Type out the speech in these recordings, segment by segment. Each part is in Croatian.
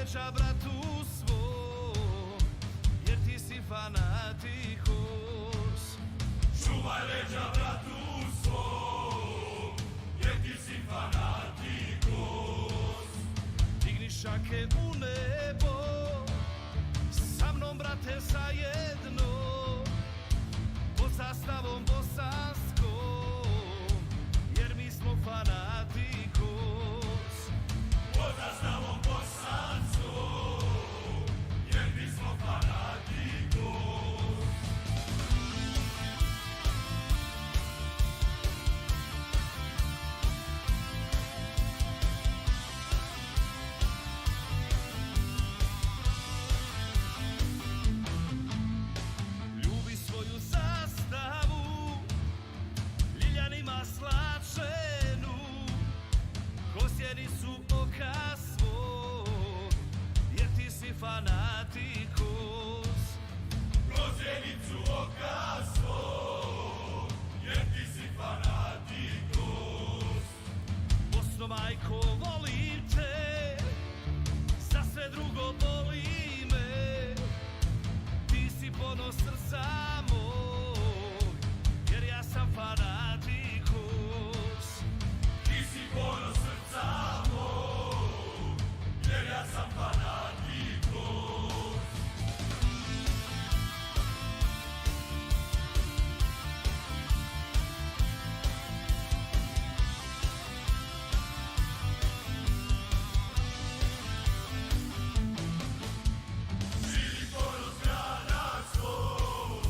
leđa bratu svom, jer ti si fanatikos. Čuvaj leđa bratu svom, jer ti si fanatikos. Digni šake u nebo, sa mnom brate zajedno, pod zastavom bosanskom, jer mi smo fanatikos. Pod zastavom bosanskom, jer mi smo fanatikos. Ljubi svoju zastavu, ljiljanima slačenu, ko sjenicu oka svog, jer ti si fanatikos. Kroz zjenicu oka svog, jer ti si fanatikos. Bosno majko, volim te, za sve drugo boli me. Ti si ponos srca mog, jer ja sam fanatikos. Ti si ponos srca mog, jer ja sam fanatikos. Živi ponos grada svog,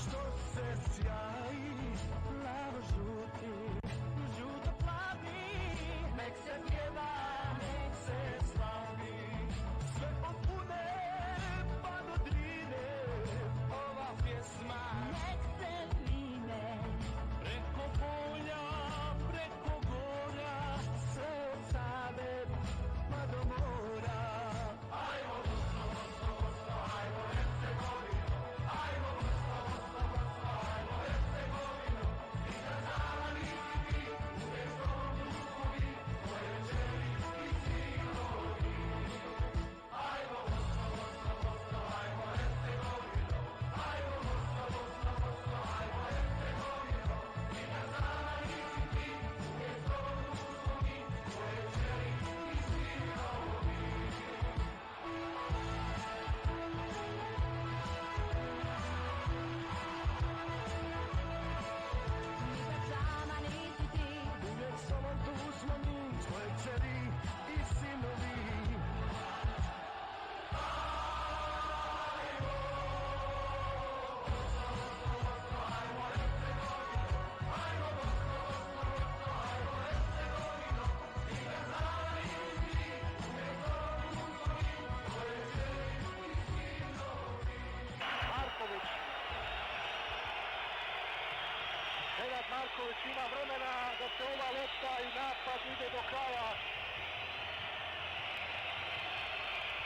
sve što se sjaji, plavo žuti, žuto plavi, nek se pjeva, nek se slavi, sve od Une pa do Drine, ova pjesma nek se vine, preko polja, preko gora, sve od Save pa do mora. Ajmo Bosno, Bosno, Bosno, ajmo Hercegovino, ajmo Bosno, Bosno, Bosno, ajmo Hercegovino, nikad nama nisi ti, uvijek s tobom drugovi, tvoje čeri i sinovi. Ajmo Bosno, Bosno, Bosno, ajmo Hercegovino, ajmo Bosno, Bosno, Bosno, ajmo Hercegovino, nikad nama nisi ti, uvijek s tobom drugovi, tvoje čeri i sinovi. Nikad sama nisi ti, Uvijek s tobom tu smo mi, tvoje kćeri i sinovi. Marković. Nenad Marković ima vremena da se ova lopta i napad ide do kraja.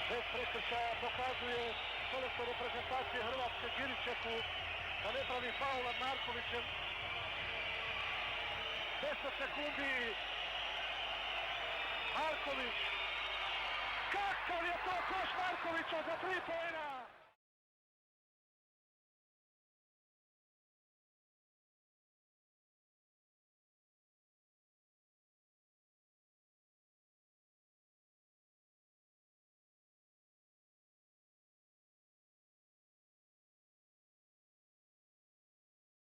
Bez prekršaja pokazuje selektor reprezentacije Hrvatske Giričeku da ne pravi faul nad Markovićem. 10 sekundi. Marković. Kakav je to koš Markovića za 3 poena!